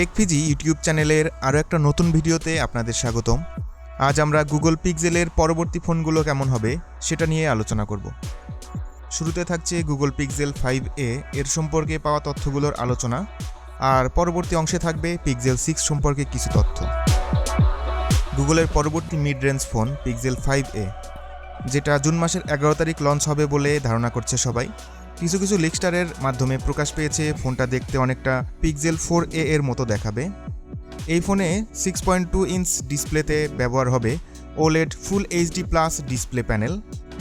Take Fiji YouTube চ্যানেলের আরও একটা নতুন ভিডিওতে আপনাদের স্বাগতম। আজ আমরা গুগল পিক্সেলের পরবর্তী ফোনগুলো কেমন হবে সেটা নিয়ে আলোচনা করব। শুরুতে থাকছে গুগল পিক্সেল 5a এর সম্পর্কে পাওয়া তথ্যগুলোর আলোচনা, আর পরবর্তী অংশে থাকবে পিক্সেল 6 সম্পর্কে কিছু তথ্য। গুগলের পরবর্তী mid range phone pixel 5a, যেটা জুন মাসের 11 তারিখ লঞ্চ হবে বলে ধারণা করছে সবাই। কিছু লিকস্টারের মাধ্যমে প্রকাশ পেয়েছে ফোনটা দেখতে অনেকটা পিক্সেল 4a এর মতো দেখাবে। এই ফোনে 6.2 ইঞ্চ ডিসপ্লেতে ব্যবহার হবে OLED full HD plus display panel,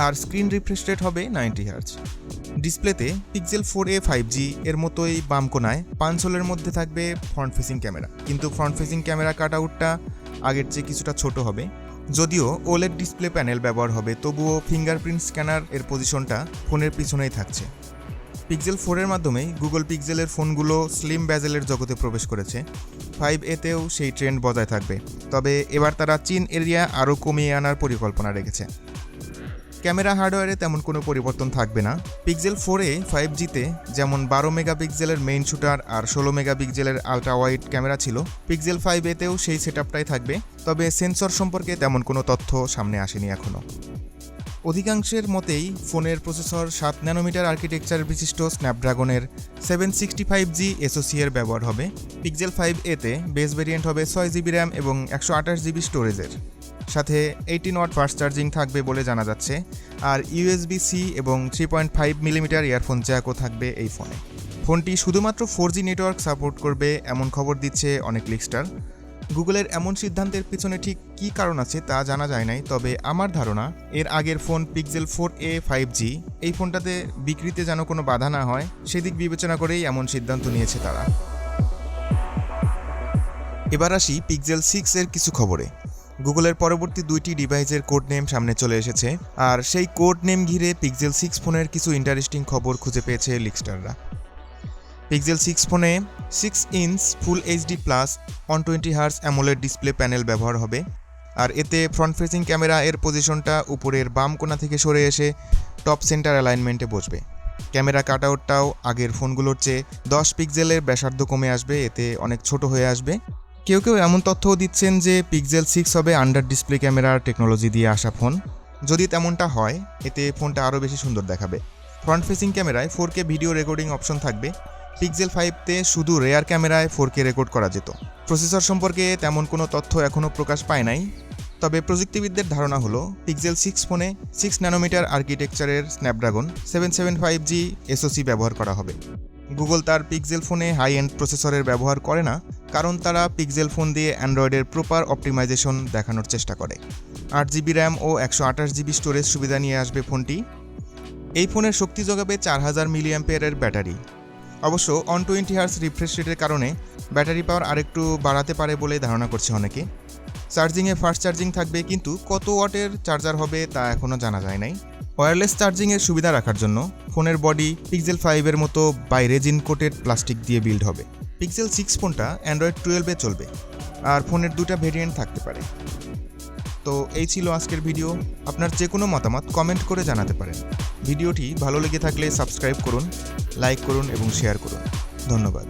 আর স্ক্রিন রিফ্রেশ রেট হবে 90 হার্জ। ডিসপ্লেতে পিক্সেল 4a 5G এর মতোই বাম কোনায় 5 হোলের মধ্যে থাকবে ফ্রন্ট ফেসিং ক্যামেরা, কিন্তু ফ্রন্ট ফেসিং ক্যামেরা কাটআউটটা আগের চেয়ে কিছুটা ছোট হবে। যদিও ওলেড ডিসপ্লে প্যানেল ব্যবহার হবে, তবুও ফিঙ্গারপ্রিন্ট স্ক্যানার এর পজিশনটা ফোনের পিছনেই থাকছে। পিক্সেল 4 এর মাধ্যমেই গুগল পিক্সেলের ফোনগুলো স্লিম ব্যাজেলের জগতে প্রবেশ করেছে। 5a-তেও সেই ট্রেন্ড বজায় থাকবে, তবে এবার তারা চিন এরিয়া আরও কমিয়ে আনার পরিকল্পনা রেখেছে। ক্যামেরা হার্ডওয়্যারে তেমন কোনো পরিবর্তন থাকবে না। পিক্সেল 4a 5G-তে যেমন 12 মেগাপিক্সেলের মেইন শুটার আর 16 মেগাপিক্সেলের আলট্রা ওয়াইড ক্যামেরা ছিল, পিক্সেল 5a-তেও সেই সেটআপটাই থাকবে, তবে সেন্সর সম্পর্কে তেমন কোনো তথ্য সামনে আসেনি এখনও। অধিকাংশের মতেই ফোনের প্রসেসর 7 ন্যানোমিটার আর্কিটেকচার বিশিষ্ট স্ন্যাপড্রাগনের 765G SoC এর ব্যবহার হবে। পিক্সেল 5a-তে বেস ভেরিয়েন্ট হবে 6GB র্যাম এবং 128GB স্টোরেজের, সাথে 18 ওয়াট ফাস্ট চার্জিং থাকবে বলে জানা যাচ্ছে, আর USB-C এবং 3.5 মিলিমিটার ইয়ারফোন জ্যাকও থাকবে এই ফোনে। ফোনটি শুধুমাত্র 4G নেটওয়ার্ক সাপোর্ট করবে এমন খবর দিচ্ছে অনেক লিকস্টার। গুগলের এমন সিদ্ধান্তের পিছনে ঠিক কী কারণ আছে তা জানা যায় নাই, তবে আমার ধারণা এর আগের ফোন পিক্সেল 4a 5G এই ফোনটাতে বিক্রিতে যেন কোনো বাধা না হয়, সেদিক বিবেচনা করেই এমন সিদ্ধান্ত নিয়েছে তারা। এবার আসি পিক্সেল 6 এর কিছু খবরে। গুগলের পরবর্তী 2টি ডিভাইসের কোড নেম সামনে চলে এসেছে, আর সেই কোড নেম ঘিরে পিক্সেল 6 ফোনের কিছু ইন্টারেস্টিং খবর খুঁজে পেয়েছে লিকস্টাররা। পিক্সেল 6 ফোনে 6 ইঞ্চ ফুল HD plus 120 hertz AMOLED display panel ব্যবহার হবে, আর এতে ফ্রন্ট ফেসিং ক্যামেরা এর পজিশনটা উপরের বাম কোণা থেকে সরে এসে টপ সেন্টার অ্যালাইনমেন্টে বসবে। ক্যামেরা কাটআউটটাও আগের ফোনগুলোর চেয়ে 10 পিক্সেলের ব্যাসার্ধ কমে আসবে, এতে অনেক ছোট হয়ে আসবে। কেউ এমন তথ্যও দিচ্ছেন যে পিক্সেল 6 হবে আন্ডার ডিসপ্লে ক্যামেরার টেকনোলজি দিয়ে আসা ফোন। যদি তেমনটা হয়, এতে ফোনটা আরও বেশি সুন্দর দেখাবে। ফ্রন্ট ফেসিং ক্যামেরায় 4K ভিডিও রেকর্ডিং অপশন থাকবে। পিক্সেল 5-তে শুধু রেয়ার ক্যামেরায় 4K রেকর্ড করা যেত। প্রসেসর সম্পর্কে তেমন কোনো তথ্য এখনও প্রকাশ পায় নাই, তবে প্রযুক্তিবিদদের ধারণা হলো পিক্সেল 6 ফোনে 6 ন্যানোমিটার আর্কিটেকচারের স্ন্যাপড্রাগন 775G SoC ব্যবহার করা হবে। গুগল তার পিক্সেল ফোনে হাই এন্ড প্রসেসরের ব্যবহার করে না, কারণ তারা পিক্সেল ফোন দিয়ে অ্যান্ড্রয়েডের প্রপার অপটিমাইজেশন দেখানোর চেষ্টা করে। 8GB র্যাম ও 128GB স্টোরেজ সুবিধা নিয়ে আসবে ফোনটি। এই ফোনের শক্তি যোগাবে 4000 মিলিঅ্যাম্পিয়ারের ব্যাটারি। অবশ্য 120 হার্জ রিফ্রেশ রেটের কারণে ব্যাটারি পাওয়ার আরেকটু বাড়াতে পারে বলে ধারণা করছে অনেকে। চার্জিংয়ে ফাস্ট চার্জিং থাকবে, কিন্তু কত ওয়াটের চার্জার হবে তা এখনও জানা যায় নাই। ওয়্যারলেস চার্জিংয়ের সুবিধা রাখার জন্য ফোনের বডি পিক্সেল 5-এর মতো বাই রেজিন কোটেড প্লাস্টিক দিয়ে বিল্ড হবে। পিক্সেল 6 ফোনটা অ্যান্ড্রয়েড 12-এ চলবে, আর ফোনের 2টা ভেরিয়েন্ট থাকতে পারে। তো এই ছিল আজকের ভিডিও। আপনার যে কোনো মতামত কমেন্ট করে জানাতে পারেন। ভিডিওটি ভালো লেগে থাকলে সাবস্ক্রাইব করুন, লাইক করুন এবং শেয়ার করুন। ধন্যবাদ।